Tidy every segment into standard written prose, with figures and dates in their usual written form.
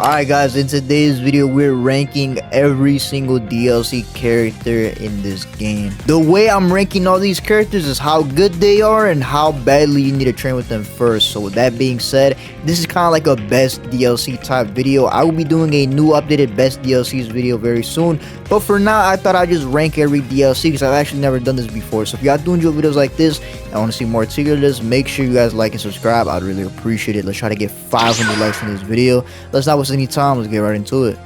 Alright guys, in today's video we're ranking every single DLC character in this game. The way I'm ranking all these characters is how good they are and how badly you need to train with them first. So with that being said, this is kind of like a best DLC type video. I will be doing a new updated best DLCs video very soon. But for now, I thought I'd just rank every DLC because I've actually never done this before. So if y'all do enjoy videos like this and want to see more tier make sure you guys like and subscribe. I'd really appreciate it. Let's try to get 500 likes on this video. Let's not waste any time. Let's get right into it.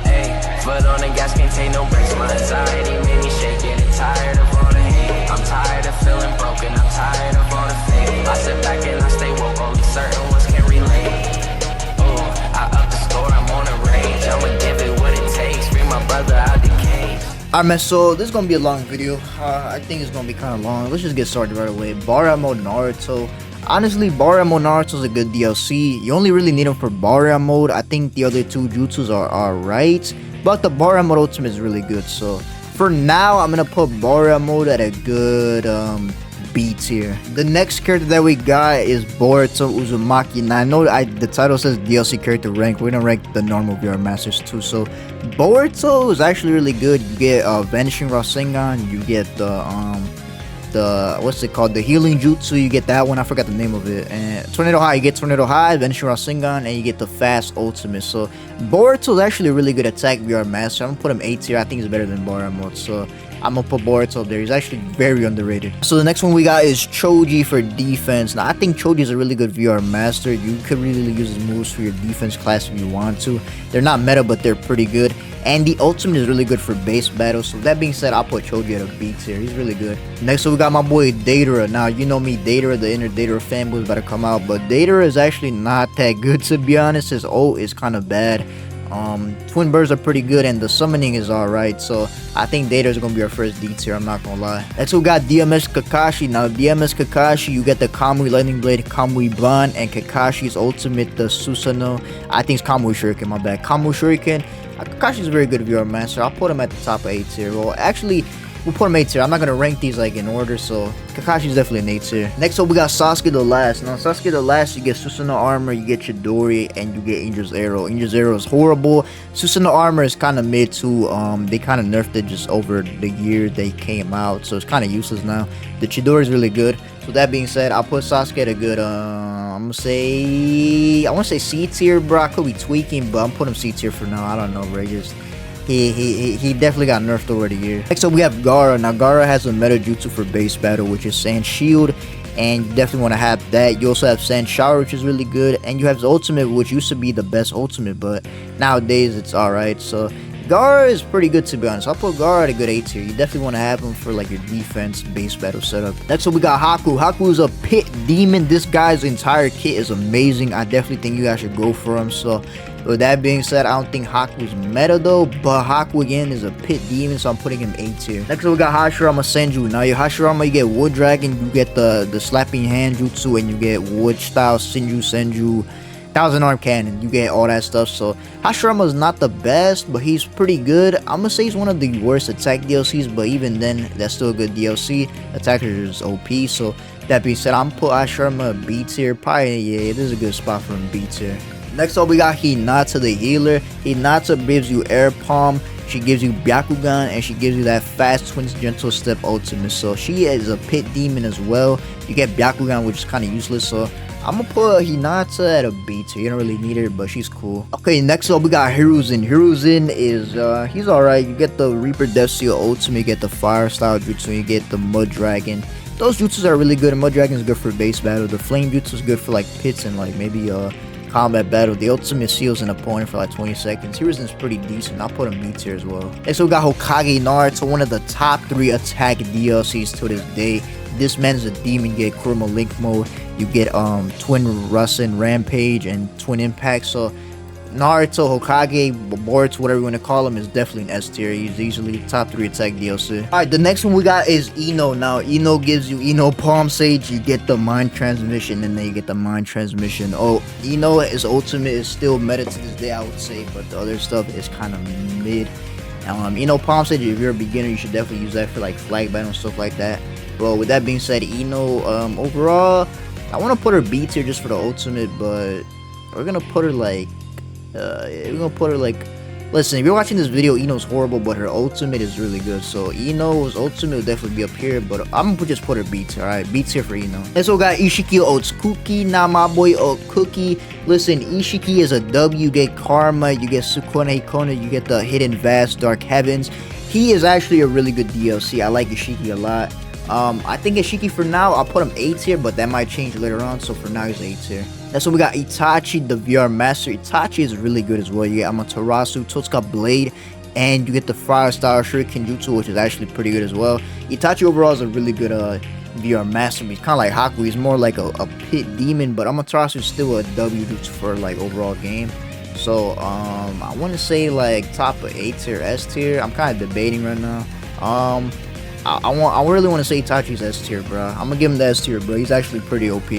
Hey, foot on the gas, can't take no breaks. My anxiety made me shake, getting tired of all the hate. I'm tired of feeling broken, I'm tired of all the fake. I sit back and I stay woke, only certain ones can relate. Oh, I up the score, I'm on a rage. I'ma give it what it takes, bring my brother out the cage. Alright man, so this is gonna be a long video. I think it's gonna be kind of long. Let's just get started right away. Baramo Naruto. Honestly, Baramo Naruto is a good DLC. You only really need him for Baramo mode. I think the other two jutsus are alright, but the Baramo ultimate is really good. So for now, I'm gonna put Baramo mode at a good B tier. The next character that we got is Boruto Uzumaki. Now I know the title says DLC character rank. We're gonna rank the normal VR Masters too. So Boruto is actually really good. You get Vanishing Rasengan. You get the what's it called, the healing jutsu. You get that one, I forgot the name of it. And Tornado High, you get Tornado High, Vanishing Rasengan, and you get the fast ultimate. So Boruto is actually a really good attack VR master. I'm gonna put him A tier. I think he's better than Baramo, so I'm gonna put Boruto up there. He's actually very underrated. So the next one we got is Choji for defense. Now I think Choji is a really good VR master. You could really use his moves for your defense class if you want to. They're not meta, but they're pretty good. And the ultimate is really good for base battles. So that being said, I'll put Choji at a B tier. He's really good. Next up, we got my boy Datara. Now, you know me, Datara, the inner Datara fanboy is about to come out. But Datara is actually not that good, to be honest. His ult is kind of bad. Twin birds are pretty good, and the summoning is alright. So I think Datara is gonna be our first D tier. I'm not gonna lie. Next, we got DMS Kakashi. Now, DMS Kakashi, you get the Kamui Lightning Blade, Kamui Ban, and Kakashi's ultimate, the Susanoo. I think it's Kamui Shuriken, my bad. Kamui Shuriken. Kakashi's a very good VR master. I'll put him at the top of A tier. Well, actually, we'll put him A tier. I'm not gonna rank these like in order, so Kakashi's definitely an A tier. Next up, we got Sasuke the Last. Now, Sasuke the Last, you get Susanoo armor, you get Chidori, and you get Angel's Arrow. Angel's Arrow is horrible. Susanoo armor is kind of mid too. They kind of nerfed it just over the year they came out, so it's kind of useless now. The Chidori is really good. So that being said, I'll put Sasuke at a good I want to say C tier, bro. I could be tweaking, but I'm putting him C tier for now. I don't know, bro. Just he definitely got nerfed over the year. Next up, we have Gaara. Now Gaara has a meta jutsu for base battle, which is Sand Shield, and you definitely want to have that. You also have Sand Shower, which is really good, and you have the ultimate, which used to be the best ultimate, but nowadays it's alright. So Gaara is pretty good, to be honest. I'll put Gaara at a good A tier. You definitely want to have him for like your defense base battle setup. Next up, we got Haku. Haku is a pit demon. This guy's entire kit is amazing. I definitely think you guys should go for him. So with that being said, I don't think Haku's meta though, but Haku again is a pit demon, so I'm putting him A tier. Next up, we got Hashirama Senju. Now your Hashirama, you get Wood Dragon, you get the slapping hand jutsu, and you get Wood style Senju, Thousand Arm Cannon. You get all that stuff. So Hashirama is not the best, but he's pretty good. I'm gonna say he's one of the worst attack DLCs, but even then, that's still a good DLC. Attacker is OP. So that being said, I'm put Hashirama B tier. Probably, yeah, this is a good spot for him, B tier. Next up, we got Hinata the healer. Hinata gives you Air Palm, she gives you Byakugan, and she gives you that fast Twins Gentle Step ultimate. So she is a pit demon as well. You get Byakugan, which is kind of useless. So I'm gonna put Hinata at a B tier. You don't really need her, but she's cool. Okay, next up we got Hiruzen. Hiruzen is he's alright. You get the Reaper Death Seal ultimate, you get the Fire Style Jutsu, you get the Mud Dragon. Those jutsus are really good. Mud Dragon is good for base battle. The Flame Jutsu is good for like pits and like maybe combat battle. The ultimate seals an opponent for like 20 seconds. Hiruzen's pretty decent. I'll put him B tier as well. Next we got Hokage Naruto, one of the top 3 attack DLCs to this day. This man's a demon. You get Kurama Link mode, you get Twin Rasen Rampage, and Twin Impact. So Naruto, Hokage, Boruto, whatever you want to call him, is definitely an S tier. He's easily top 3 attack DLC. Alright, the next one we got is Ino. Now Ino gives you Ino Palm Sage, you get the Mind Transmission, and then you get the Mind Transmission. Oh, Ino, his ultimate is still meta to this day, I would say, but the other stuff is kind of mid. Ino Palm Sage, if you're a beginner, you should definitely use that for like flag battle and stuff like that. Well, with that being said, Ino, overall, I want to put her B tier just for the ultimate, but we're gonna put her like We're gonna put her like, listen, if you're watching this video, Ino's horrible, but her ultimate is really good. So Ino's ultimate will definitely be up here, but I'm gonna just put her B tier. Alright, B tier for Ino. And so we got Ishiki Otsutsuki. Now my boy Cookie. Listen, Ishiki is a W. You get Karma, you get Sukune Kona, you get the Hidden Vast Dark Heavens. He is actually a really good DLC. I like Ishiki a lot. I think Ishiki for now, I'll put him A tier, but that might change later on. So for now, he's A tier. That's when we got Itachi, the VR Master. Itachi is really good as well. You get Amaterasu, Totsuka Blade, and you get the Fire Style Shuriken Jutsu, which is actually pretty good as well. Itachi overall is a really good VR Master. He's kind of like Haku. He's more like a pit demon, but Amaterasu is still a W Jutsu for like overall game. So I want to say like top of A tier, S tier. I'm kind of debating right now. I really want to say Itachi's S tier, bro. I'm gonna give him the S tier, bro. He's actually pretty OP.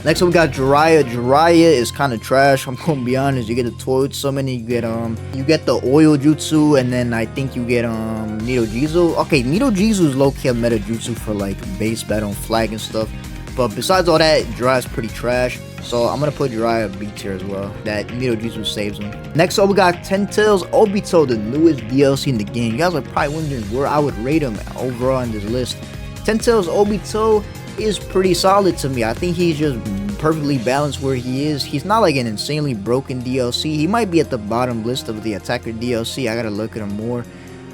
Next up, we got Jiraiya. Jiraiya is kind of trash. I'm gonna be honest. You get the Toad Summon, you get the Oil Jutsu, and then I think you get Nito Jizu. Okay, Nito Jizu is low-key a meta jutsu for like base battle and flag and stuff. But besides all that, Jiraiya's pretty trash. So I'm gonna put Jiraiya B tier as well. That Nito Jizu saves him. Next up, we got Ten Tails Obito, the newest DLC in the game. You guys are probably wondering where I would rate him overall in this list. Ten Tails Obito is pretty solid to me. I think he's just perfectly balanced where he is. He's not like an insanely broken DLC. He might be at the bottom list of the Attacker DLC. I gotta look at him more.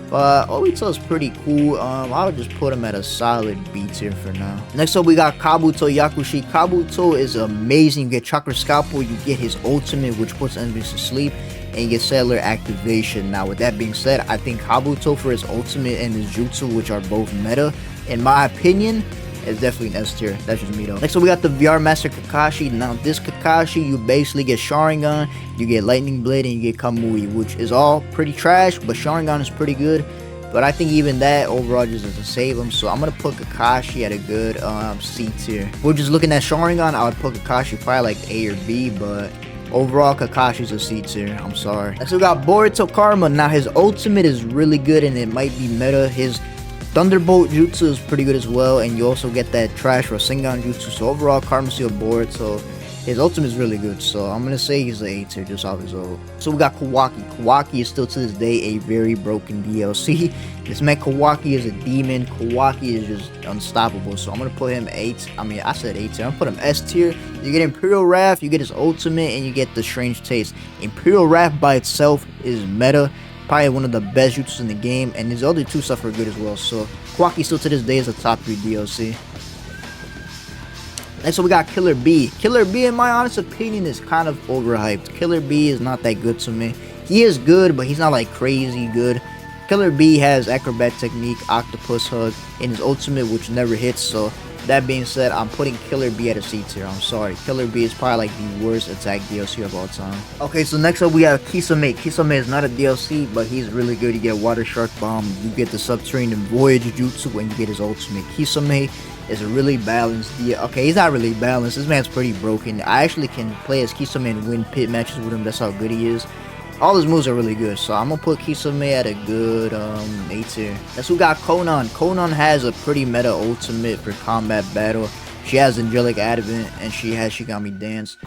But Obito is pretty cool. I would just put him at a solid B tier for now. Next up, we got Kabuto Yakushi. Kabuto is amazing. You get Chakra Scalpel, you get his ultimate, which puts enemies to sleep, and you get Cellular Activation. Now, with that being said, I think Kabuto for his ultimate and his jutsu, which are both meta, in my opinion, is definitely an S tier. That's just me though. Next up, we got the VR Master Kakashi. Now, this Kakashi, you basically get Sharingan, you get Lightning Blade, and you get Kamui, which is all pretty trash, but Sharingan is pretty good. But I think even that overall just doesn't save him. So I'm gonna put Kakashi at a good C tier. If we're just looking at Sharingan, I would put Kakashi probably like A or B, but overall Kakashi's a C tier. I'm sorry. Next we got Boruto Karma. Now his ultimate is really good and it might be meta. His Thunderbolt Jutsu is pretty good as well, and you also get that trash Rasengan Jutsu. So overall, Karma still bored. So his ultimate is really good. So I'm gonna say he's an A tier just off his ult. So we got Kawaki. Kawaki is still to this day a very broken DLC. This man Kawaki is a demon. Kawaki is just unstoppable. So I'm gonna put him I said A tier. I'm gonna put him S tier. You get Imperial Wrath, you get his ultimate, and you get the Strange Taste. Imperial Wrath by itself is meta. Probably one of the best jutsus in the game, and his other two stuff are good as well. So Kawaki still to this day is a top 3 DLC. Next, so we got Killer B. Killer B, in my honest opinion, is kind of overhyped. Killer B is not that good to me. He is good, but he's not like crazy good. Killer B has Acrobat Technique, Octopus Hug, and his ultimate, which never hits. So that being said, I'm putting Killer B at a C tier. I'm sorry. Killer B is probably like the worst attack DLC of all time. Okay, so next up we have Kisame. Kisame is not a DLC, but he's really good. You get Water Shark Bomb, you get the Subterranean Voyage Jutsu, and you get his ultimate. Kisame is a really balanced okay, he's not really balanced. This man's pretty broken. I actually can play as Kisame and win pit matches with him. That's how good he is. All his moves are really good, so I'm gonna put Kisame at a good A tier. Next we got Konan. Konan has a pretty meta ultimate for combat battle. She has Angelic Advent and she has Shigami Dance.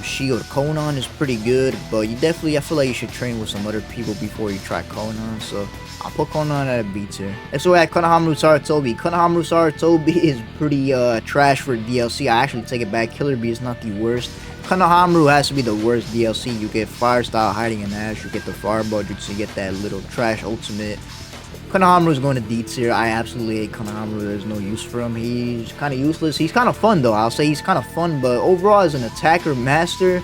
Shield. Konan is pretty good, but I feel like you should train with some other people before you try Konan, so I'll put Konan at a B tier. Next we got Konohamaru Sarutobi. Konohamaru Sarutobi is pretty trash for DLC. I actually take it back. Killer B is not the worst. Konohamaru has to be the worst DLC. You get Fire Style Hiding in Ash, you get the Fireball Jutsu, you get that little trash ultimate. Konohamaru is going to D tier. I absolutely hate Konohamaru. There's no use for him. He's kind of useless. He's kind of fun though. I'll say he's kind of fun, but overall as an attacker master,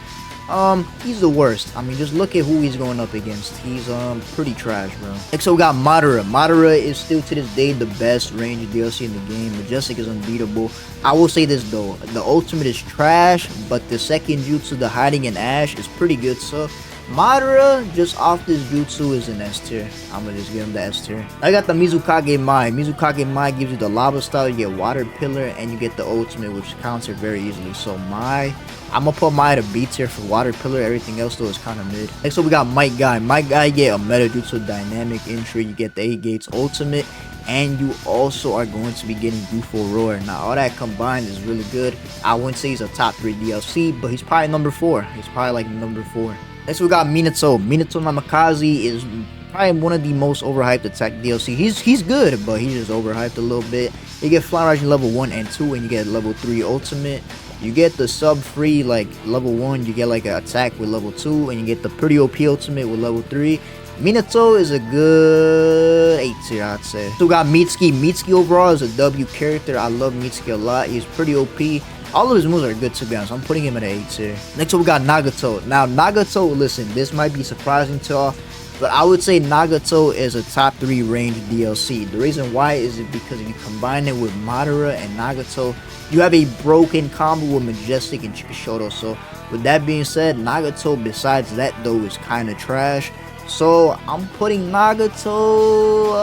he's the worst. I mean, just look at who he's going up against. He's pretty trash, bro. Next, we got Madara. Madara is still to this day the best range DLC in the game. Majestic is unbeatable. I will say this though, the ultimate is trash, but the second jutsu, the Hiding in Ash, is pretty good. So Madara, just off this jutsu, is an S tier. I'm gonna just give him the S tier. I got the Mizukage Mai. Mizukage Mai gives you the lava style, you get Water Pillar, and you get the ultimate, which counts her very easily. So Mai, I'm gonna put Mai at a B tier for Water Pillar. Everything else though is kind of mid. Next up we got Might Guy. Might Guy get a meta jutsu dynamic entry. You get the 8 Gates ultimate, and you also are going to be getting Youthful Roar. Now all that combined is really good. I wouldn't say he's a top 3 DLC, but he's probably number 4. He's probably like number 4. Next we got Minato. Minato Namikaze is probably one of the most overhyped attack DLC. He's good, but he's just overhyped a little bit. You get Flying Rising level 1 and 2, and you get level 3 ultimate. You get the sub free like level 1, you get like an attack with level 2, and you get the pretty OP ultimate with level 3. Minato is a good 8 tier, I'd say. So we got Mitsuki. Mitsuki overall is a W character. I love Mitsuki a lot. He's pretty OP. All of his moves are good, to be honest. I'm putting him at an 8 tier. Next up we got Nagato. Now Nagato, listen, this might be surprising to y'all, but I would say Nagato is a top 3 range DLC. The reason why is because if you combine it with Madara and Nagato, you have a broken combo with Majestic and Chikishoto. So with that being said, Nagato besides that though is kind of trash. So I'm putting Nagato,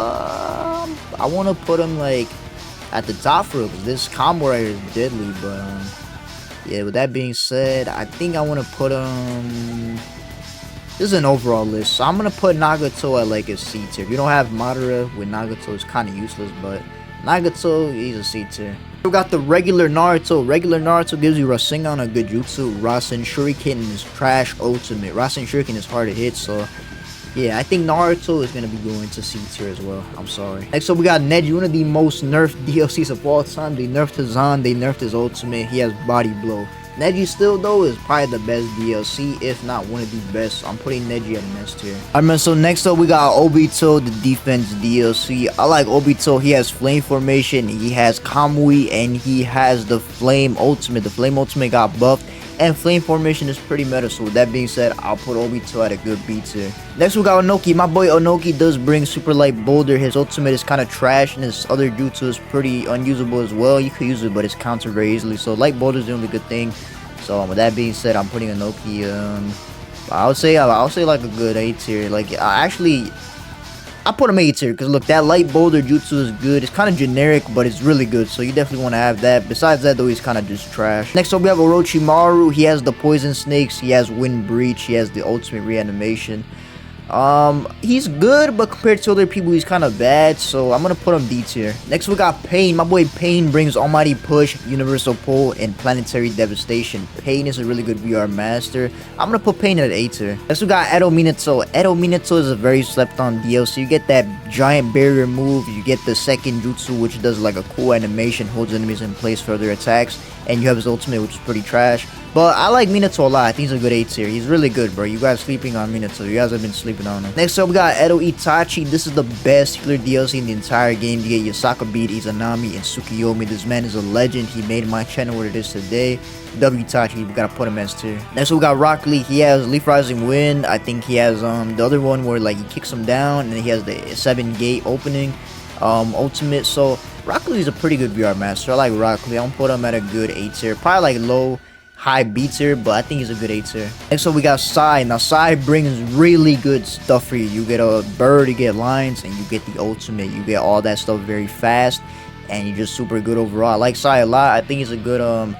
I want to put him like at the top for it, because this combo right here is deadly. But yeah, with that being said, I think I want to put him, this is an overall list, so I'm going to put Nagato at like a C tier. If you don't have Madara with Nagato, it's kind of useless, but Nagato, he's a C tier. We got the regular Naruto. Regular Naruto gives you Rasengan, a good jutsu. Rasen Shuriken is trash ultimate. Rasen Shuriken is hard to hit, so yeah, I think Naruto is going to be going to C tier as well. I'm sorry. Next up, we got Neji, one of the most nerfed DLCs of all time. They nerfed his Zan, they nerfed his ultimate. He has body blow. Neji still though is probably the best DLC, if not one of the best. I'm putting Neji at an S tier. Alright man, so next up we got Obito, the defense DLC. I like Obito. He has flame formation, he has Kamui, and he has the flame ultimate. The flame ultimate got buffed, and flame formation is pretty meta. So with that being said, I'll put Obito at a good B tier. Next we got Onoki. My boy Onoki does bring super light boulder. His ultimate is kind of trash, and his other jutsu is pretty unusable as well. You could use it, but it's countered very easily. So light boulder is the only good thing. So with that being said, I'm putting Onoki. I would say like a good A tier. Like I put him A tier because look, that light boulder jutsu is good. It's kind of generic, but it's really good. So you definitely want to have that. Besides that though, he's kind of just trash. Next up we have Orochimaru. He has the poison snakes. He has wind breach. He has the ultimate reanimation. He's good, but compared to other people, he's kind of bad, so I'm gonna put him D tier. Next, we got Pain. My boy Pain brings Almighty Push, Universal Pull, and Planetary Devastation. Pain is a really good VR master. I'm gonna put Pain at A tier. Next, we got Edo Minato. Edo Minato is a very slept-on DLC. You get that giant barrier move, you get the second jutsu, which does like a cool animation, holds enemies in place for their attacks, and you have his ultimate, which is pretty trash. But I like Minato a lot. I think he's a good A tier. He's really good, bro. You guys sleeping on Minato. You guys have been sleeping on him. Next up, we got Edo Itachi. This is the best healer DLC in the entire game. You get Yasaka Beat, Izanami, and Tsukiyomi. This man is a legend. He made my channel what it is today. W Itachi, we gotta put him as tier. Next up, we got Rock Lee. He has Leaf Rising Wind. I think he has the other one where like he kicks him down, and then he has the 7 gate opening ultimate. So Rock Lee is a pretty good VR master. I like Rock Lee. I'm gonna put him at a good A tier. Probably like high B tier, but I think he's a good A tier. Next up we got Sai. Now Sai brings really good stuff for you. You get a bird, you get lines, and you get the ultimate. You get all that stuff very fast, and you're just super good overall. I like Sai a lot. I think he's a good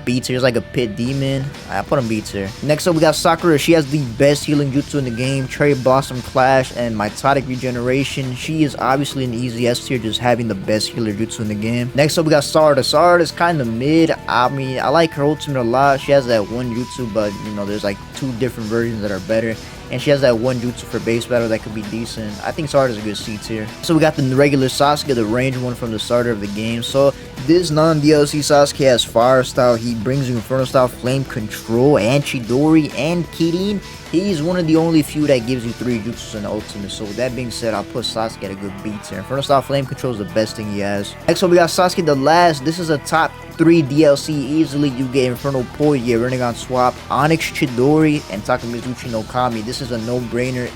B tier. He's like a pit demon. I put him B tier. Next up we got Sakura. She has the best healing jutsu in the game, Cherry Blossom Clash and Mitotic Regeneration. She is obviously an easy S tier, just having the best healer jutsu in the game. Next up we got Sarada. Sarada is kind of mid. I mean, I like her ultimate a lot. She has that one jutsu, but you know, there's like 2 different versions that are better. And she has that one jutsu for base battle that could be decent. I think Sarada is a good C tier. So we got the regular Sasuke, the range one from the starter of the game. So this non-DLC Sasuke has Fire Style. He brings you Inferno Style, Flame Control, and Chidori, and Kirin. He's one of the only few that gives you 3 jutsus and ultimate. So with that being said, I'll put Sasuke at a good B tier. Inferno Style, Flame Control is the best thing he has. Next up we got Sasuke the Last. This is a top 3 DLC easily. You get Infernal Pull, you get Rinnegan Swap, Onyx Chidori, and Takamizuchi no Kami. This is a no-brainer.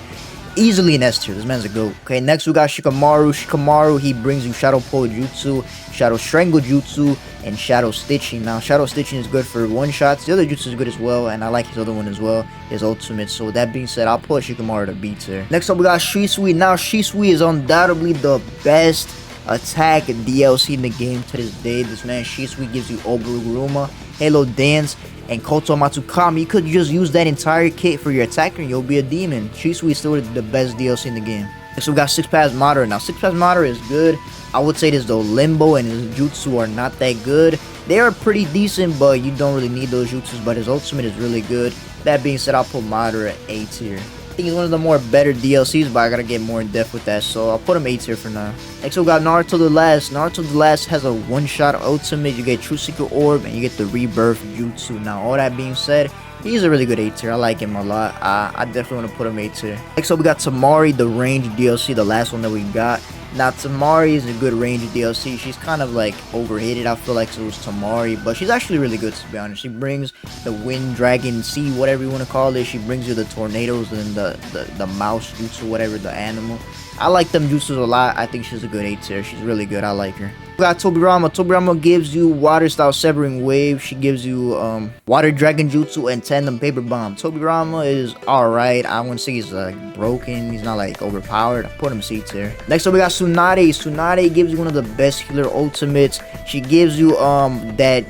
Easily an S tier. This man's a GOAT. Okay, next we got Shikamaru. Shikamaru, he brings you Shadow Pull Jutsu, Shadow Strangle Jutsu, and Shadow Stitching. Now, Shadow Stitching is good for one-shots. The other jutsu is good as well, and I like his other one as well, his ultimate. So with that being said, I'll put Shikamaru to B tier. Next up, we got Shisui. Now, Shisui is undoubtedly the best attack DLC in the game to this day. This man Shisui gives you Obururuma, Halo Dance, and Koto Matsukami. You could just use that entire kit for your attacker and you'll be a demon. Shisui is still the best DLC in the game. So we got Six Paths Madara. Now Six Paths Madara is good. I would say this though, Limbo and his jutsu are not that good. They are pretty decent, but you don't really need those jutsus. But his ultimate is really good. That being said, I'll put moderate A tier. I think it's one of the more better DLCs, but I gotta get more in depth with that, so I'll put him A tier for now. Next we got Naruto the Last. Naruto the Last has a one-shot ultimate. You get True Secret Orb and you get the Rebirth Jutsu. Now all that being said, he's a really good A tier. I like him a lot. I definitely want to put him A tier. Next up we got Tamari, the range DLC, the last one that we got. Now Tamari is a good range DLC. She's kind of like overhated, I feel like, so it was Tamari, but she's actually really good, to be honest. She brings the wind, dragon, sea, whatever you want to call it. She brings you the tornadoes and the mouse jutsu, whatever, the animal. I like them jutsus a lot. I think she's a good A tier. She's really good. I like her. We got Tobirama. Tobirama gives you water style severing wave. She gives you water dragon jutsu and tandem paper bomb. Tobirama is alright. I wouldn't say he's broken. He's not like overpowered. I put him C tier. Next up we got Tsunade. Tsunade gives you one of the best healer ultimates. She gives you that,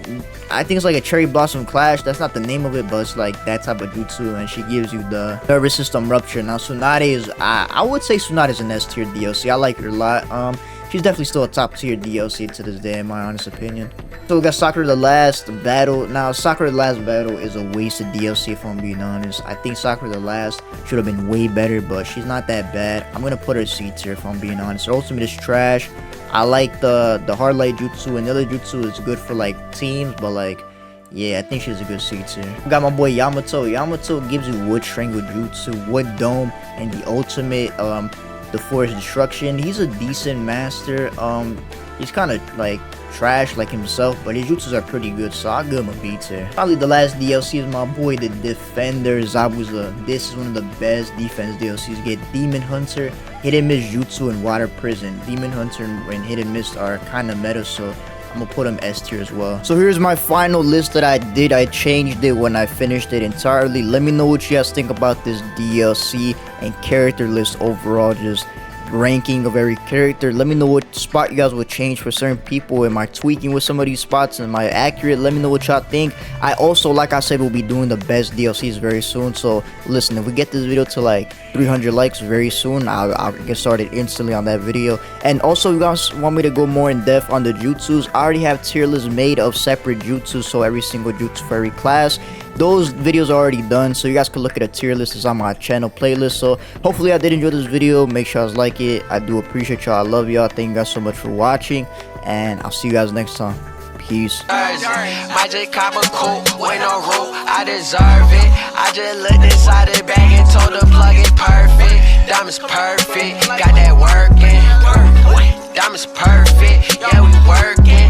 I think it's like a cherry blossom clash. That's not the name of it, but it's like that type of jutsu, and she gives you the nervous system rupture. Now Tsunade is, I would say Tsunade is an S tier DLC. I like her a lot. She's definitely still a top tier DLC to this day, in my honest opinion. So we got Sakura the Last Battle. Now Sakura the Last Battle is a wasted DLC, if I'm being honest. I think Sakura the Last should have been way better, but she's not that bad. I'm gonna put her C tier, if I'm being honest. Her ultimate is trash. I like the hard light jutsu, and the other jutsu is good for like teams, but like, yeah, I think she's a good C tier. We got my boy Yamato. Yamato gives you wood strangle jutsu, wood dome, and the ultimate the forest destruction. He's a decent master. He's kind of like trash like himself, but his jutsus are pretty good, so I'll give him a B tier. Probably the last DLC is my boy the Defender Zabuza. This is one of the best defense DLCs. You get Demon Hunter, Hit and Miss Jutsu, and Water Prison. Demon Hunter and Hit and Miss are kind of meta, so I'm gonna put him S tier as well. So here's my final list that I did. I changed it when I finished it entirely. Let me know what you guys think about this DLC and character list overall, just ranking of every character. Let me know what spot you guys would change for certain people. Am I tweaking with some of these spots? Am I accurate? Let me know what y'all think. I also, like I said, will be doing the best DLCs very soon, so listen, if we get this video to like 300 likes very soon, I'll get started instantly on that video. And also, if you guys want me to go more in depth on the jutsus, I already have tier lists made of separate jutsus, so every single jutsu for every class. Those videos are already done, so you guys can look at a tier list. It's on my channel playlist. So hopefully I did enjoy this video. Make sure you guys like it. I do appreciate y'all. I love y'all. Thank you guys so much for watching, and I'll see you guys next time. Peace. Might just cop a coupe with no roof, I deserve it. I just looked inside the bag and told the plug it perfect. Diamonds perfect, got that working. Diamonds perfect, yeah we working.